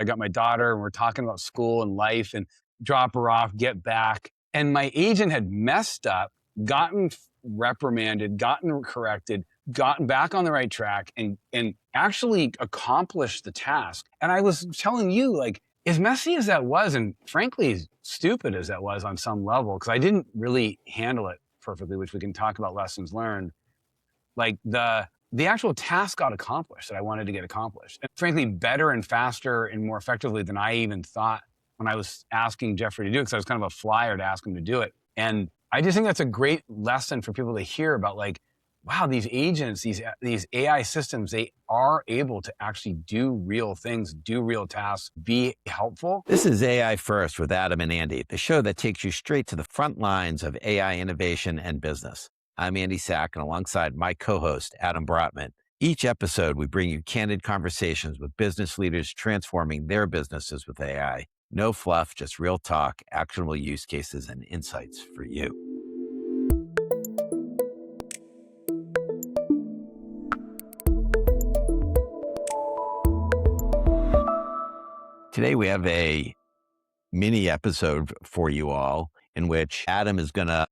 I got my daughter and we're talking about school and life and drop her off, get back. And my agent had messed up, gotten reprimanded, gotten corrected, gotten back on the right track and actually accomplished the task. And I was telling you, like, as messy as that was, and frankly, as stupid as that was on some level, because I didn't really handle it perfectly, which we can talk about lessons learned, like the actual task got accomplished that I wanted to get accomplished. And frankly, better and faster and more effectively than I even thought when I was asking Jeffrey to do it, because I was kind of a flyer to ask him to do it. And I just think that's a great lesson for people to hear about, like, wow, these agents, these AI systems, they are able to actually do real things, do real tasks, be helpful. This is AI First with Adam and Andy, the show that takes you straight to the front lines of AI innovation and business. I'm Andy Sack, and alongside my co-host, Adam Brotman. Each episode, we bring you candid conversations with business leaders transforming their businesses with AI. No fluff, just real talk, actionable use cases, and insights for you. Today, we have a mini episode for you all in which Adam is going to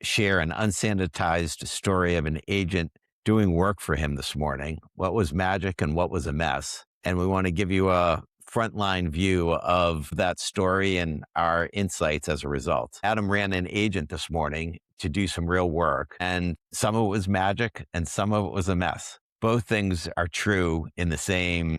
share an unsanitized story of an agent doing work for him this morning. What was magic and what was a mess? And we want to give you a frontline view of that story and our insights as a result. Adam ran an agent this morning to do some real work, and some of it was magic and some of it was a mess. Both things are true in the same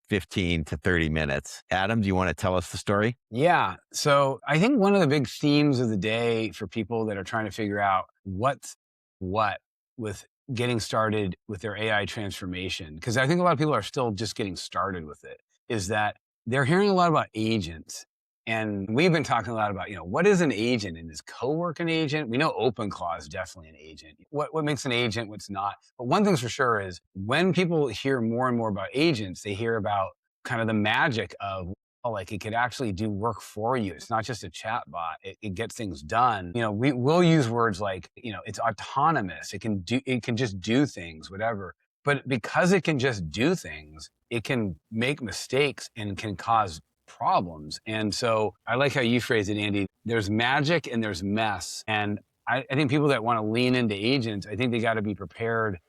15 to 30 minutes. Adam, do you want to tell us the story? Yeah. So I think one of the big themes of the day for people that are trying to figure out what's what with getting started with their AI transformation, because I think a lot of people are still just getting started with it, is that they're hearing a lot about agents. And we've been talking a lot about, what is an agent, and is co-work an agent? We know OpenClaw is definitely an agent. What makes an agent, what's not? But one thing's for sure is when people hear more and more about agents, they hear about kind of the magic of, like, it could actually do work for you. It's not just a chat bot. It gets things done. We'll use words like, it's autonomous. It can just do things, whatever. But because it can just do things, it can make mistakes and can cause problems. And so I like how you phrased it, Andy. There's magic and there's mess. And I think people that want to lean into agents, I think they got to be prepared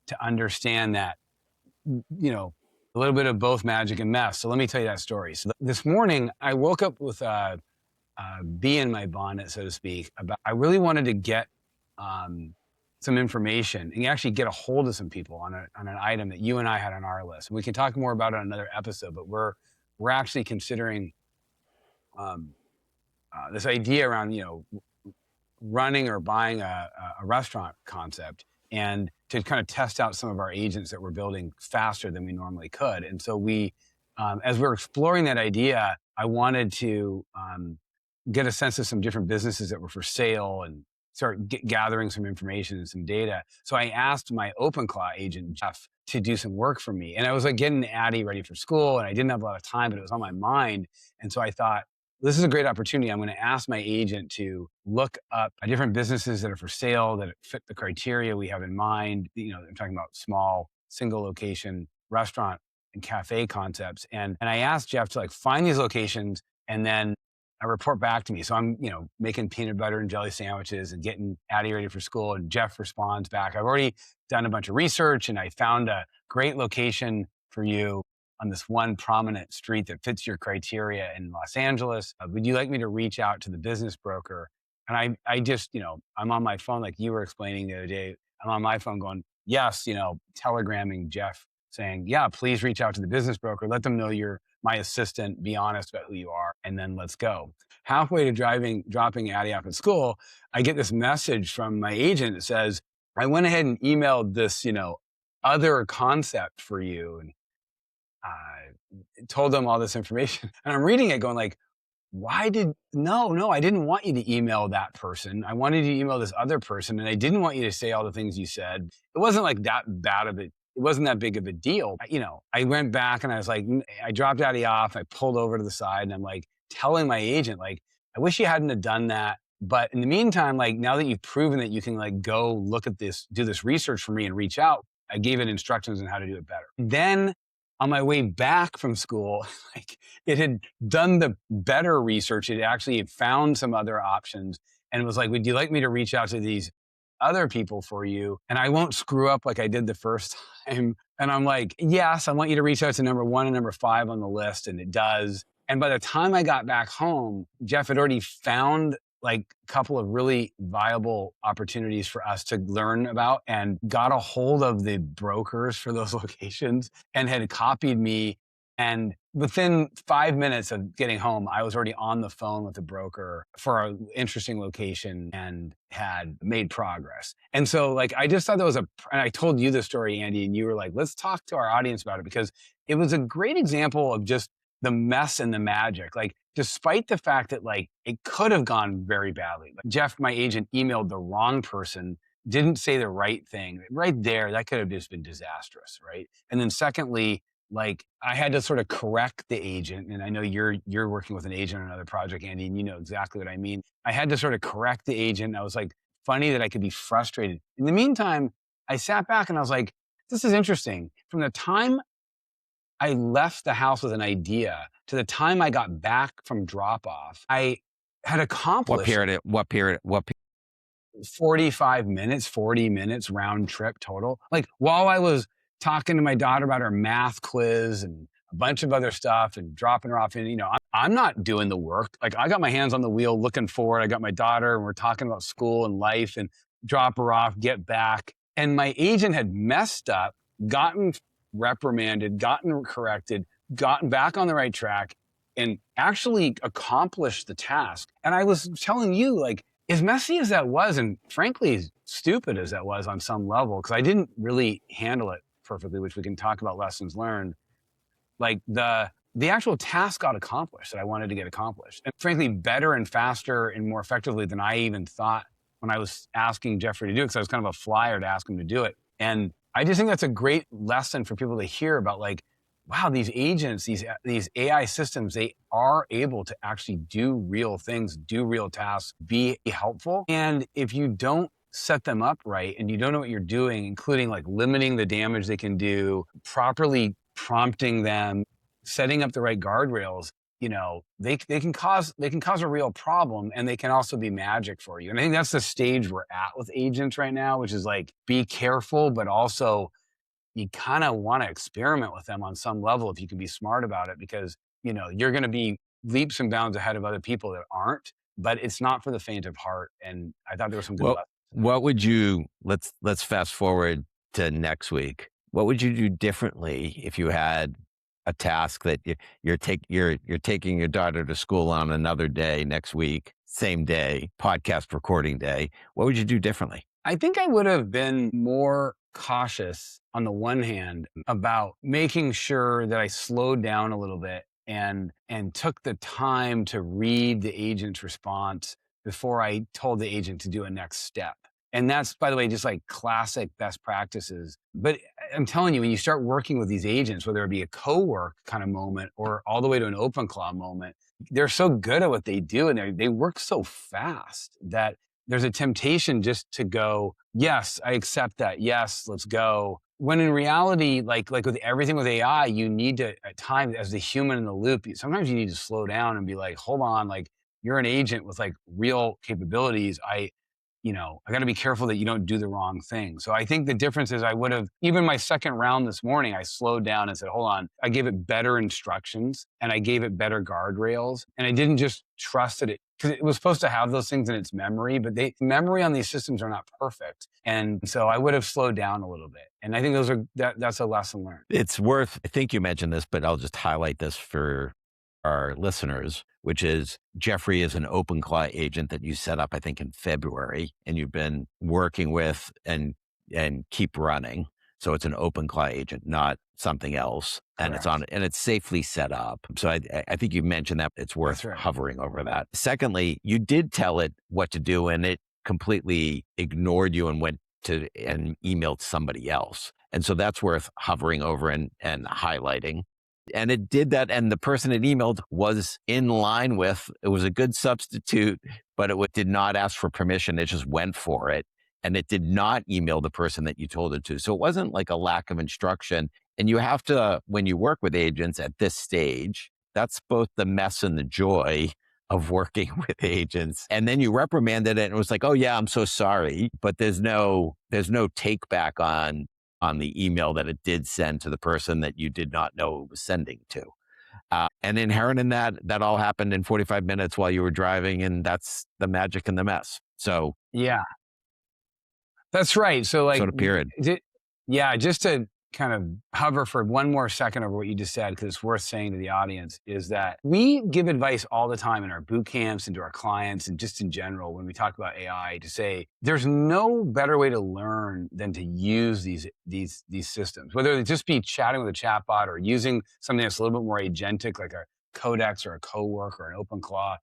to understand that, a little bit of both magic and mess. So let me tell you that story. So this morning, I woke up with a bee in my bonnet, so to speak. I really wanted to get some information and actually get a hold of some people on an item that you and I had on our list. And we can talk more about it on another episode, but we're actually considering this idea around, running or buying a restaurant concept, and to kind of test out some of our agents that we're building faster than we normally could. And so we, as we're exploring that idea, I wanted to get a sense of some different businesses that were for sale and start gathering some information and some data. So I asked my OpenClaw agent, Jeff, to do some work for me. And I was like getting Addie ready for school, and I didn't have a lot of time, but it was on my mind. And so I thought, this is a great opportunity. I'm going to ask my agent to look up different businesses that are for sale, that fit the criteria we have in mind. I'm talking about small, single location restaurant and cafe concepts. And I asked Jeff to find these locations and then report back to me. So I'm, making peanut butter and jelly sandwiches and getting Addie ready for school. And Jeff responds back, I've already done a bunch of research and I found a great location for you on this one prominent street that fits your criteria in Los Angeles. Would you like me to reach out to the business broker? And I just, I'm on my phone, like you were explaining the other day. I'm on my phone going, yes, telegramming Jeff saying, yeah, please reach out to the business broker. Let them know you're my assistant. Be honest about who you are. And then let's go. Halfway to dropping Addie off at school, I get this message from my agent that says, I went ahead and emailed this, other concept for you. And told them all this information. And I'm reading it going like, no, I didn't want you to email that person. I wanted you to email this other person. And I didn't want you to say all the things you said. It wasn't like that bad of it. It wasn't that big of a deal. I went back and I was like, I dropped Addie off. I pulled over to the side and I'm like telling my agent, I wish you hadn't have done that. But in the meantime, now that you've proven that you can go look at this, do this research for me and reach out, I gave it instructions on how to do it better. Then on my way back from school, like it had done the better research. It actually had found some other options and was like, would you like me to reach out to these other people for you? And I won't screw up like I did the first time. And I'm like, yes, I want you to reach out to number 1 and number 5 on the list. And it does. And by the time I got back home, Jeff had already found like a couple of really viable opportunities for us to learn about and got a hold of the brokers for those locations and had copied me. And within 5 minutes of getting home, I was already on the phone with the broker for an interesting location and had made progress. And so like, I just thought that was and I told you the story, Andy, and you were like, let's talk to our audience about it because it was a great example of just the mess and the magic. Like, despite the fact that like it could have gone very badly. Like Jeff, my agent, emailed the wrong person, didn't say the right thing. Right there, that could have just been disastrous, right? And then secondly, like I had to sort of correct the agent. And I know you're working with an agent on another project, Andy, and you know exactly what I mean. I had to sort of correct the agent. I was like, funny that I could be frustrated. In the meantime, I sat back and I was like, this is interesting. From the time I left the house with an idea to the time I got back from drop off, I had accomplished What period? 45 minutes, 40 minutes round trip total. Like while I was talking to my daughter about her math quiz and a bunch of other stuff and dropping her off. And, you know, I'm not doing the work. Like I got my hands on the wheel looking forward. I got my daughter and we're talking about school and life and drop her off, get back. And my agent had messed up, gotten reprimanded, gotten corrected, gotten back on the right track and actually accomplished the task. And I was telling you, like, as messy as that was, and frankly, as stupid as that was on some level, because I didn't really handle it perfectly, which we can talk about lessons learned, like the actual task got accomplished that I wanted to get accomplished. And frankly, better and faster and more effectively than I even thought when I was asking Jeffrey to do it, because I was kind of a flyer to ask him to do it. And I just think that's a great lesson for people to hear about, like, wow, these agents, these AI systems, they are able to actually do real things, do real tasks, be helpful. And if you don't set them up right and you don't know what you're doing, including like limiting the damage they can do, properly prompting them, setting up the right guardrails, you know, they can cause a real problem, and they can also be magic for you. And I think that's the stage we're at with agents right now, which is like, be careful, but also you kind of want to experiment with them on some level if you can be smart about it, because, you know, you're going to be leaps and bounds ahead of other people that aren't, but it's not for the faint of heart. And I thought there were some good lessons. What would you, let's fast forward to next week. What would you do differently if you had a task that you're taking your daughter to school on another day next week, same day, podcast recording day? What would you do differently? I think I would have been more cautious on the one hand about making sure that I slowed down a little bit and took the time to read the agent's response before I told the agent to do a next step. And that's, by the way, just like classic best practices. But I'm telling you, when you start working with these agents, whether it be a co-work kind of moment or all the way to an OpenClaw moment, they're so good at what they do and they work so fast that there's a temptation just to go, yes, I accept that. Yes, let's go. When in reality, like with everything with AI, you need to, at times, as the human in the loop, sometimes you need to slow down and be like, hold on, like you're an agent with like real capabilities. I got to be careful that you don't do the wrong thing. So I think the difference is I would have, even my second round this morning, I slowed down and said, hold on, I gave it better instructions and I gave it better guardrails. And I didn't just trust that because it was supposed to have those things in its memory, but memory on these systems are not perfect. And so I would have slowed down a little bit. And I think that's a lesson learned. It's worth, I think you mentioned this, but I'll just highlight this for our listeners, which is Jeffrey is an OpenClaw agent that you set up, I think, in February, and you've been working with and keep running. So it's an OpenClaw agent, not something else. And Correct. it's safely set up. So I think you mentioned that it's worth hovering over that. Secondly, you did tell it what to do and it completely ignored you and went to and emailed somebody else. And so that's worth hovering over and highlighting. And it did that. And the person it emailed was in line with, it was a good substitute, but it did not ask for permission. It just went for it. And it did not email the person that you told it to. So it wasn't like a lack of instruction. And you have to, when you work with agents at this stage, that's both the mess and the joy of working with agents. And then you reprimanded it and it was like, oh yeah, I'm so sorry. But there's no take back on the email that it did send to the person that you did not know it was sending to. And inherent in that all happened in 45 minutes while you were driving, and that's the magic and the mess. So, Yeah. That's right. So like, sort of period. yeah, just to kind of hover for one more second over what you just said, because it's worth saying to the audience, is that we give advice all the time in our boot camps and to our clients and just in general when we talk about AI to say there's no better way to learn than to use these systems, whether it just be chatting with a chatbot or using something that's a little bit more agentic, like a Codex or a Cowork or an OpenClaw.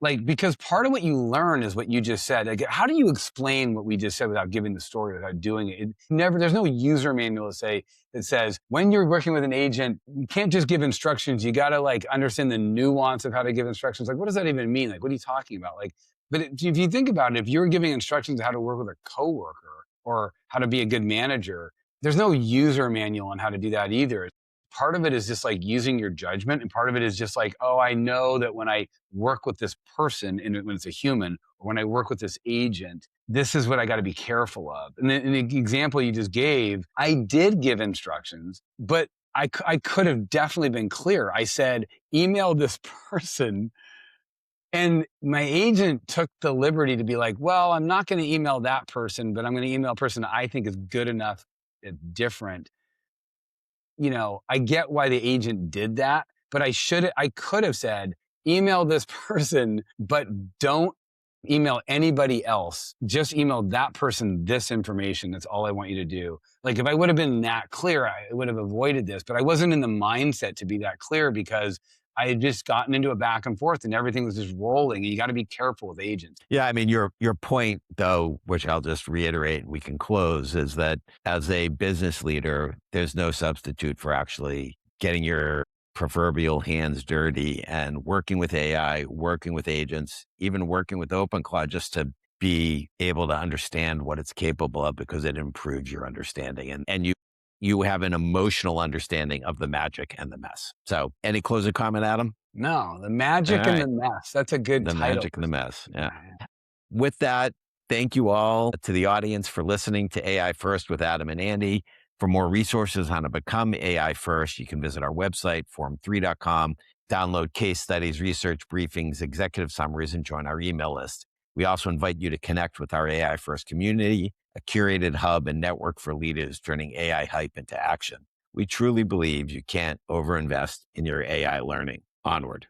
Like, because part of what you learn is what you just said. Like, how do you explain what we just said without giving the story, without doing it? There's no user manual that says when you're working with an agent, you can't just give instructions. You got to like understand the nuance of how to give instructions. Like, what does that even mean? Like, what are you talking about? Like, but if you think about it, if you're giving instructions on how to work with a coworker or how to be a good manager, there's no user manual on how to do that either. Part of it is just like using your judgment, and part of it is just like, oh, I know that when I work with this person and when it's a human, or when I work with this agent, this is what I got to be careful of. And then in the example you just gave, I did give instructions, but I could have definitely been clear. I said, email this person. And my agent took the liberty to be like, well, I'm not going to email that person, but I'm going to email a person I think is good enough, different. I get why the agent did that, but I could have said, email this person, but don't email anybody else. Just email that person this information. That's all I want you to do. Like, if I would have been that clear, I would have avoided this, but I wasn't in the mindset to be that clear because I had just gotten into a back and forth and everything was just rolling. And you got to be careful with agents. Yeah, I mean, your point, though, which I'll just reiterate and we can close, is that as a business leader, there's no substitute for actually getting your proverbial hands dirty and working with AI, working with agents, even working with OpenClaw just to be able to understand what it's capable of because it improves your understanding. And you have an emotional understanding of the magic and the mess. So any closing comment, Adam? No, the All magic and right. the mess. That's a good The title. magic and the mess. Yeah. With that, thank you all to the audience for listening to AI First with Adam and Andy. For more resources on how to become AI First, you can visit our website, forum3.com, download case studies, research briefings, executive summaries, and join our email list. We also invite you to connect with our AI First community, a curated hub and network for leaders turning AI hype into action. We truly believe you can't overinvest in your AI learning. Onward.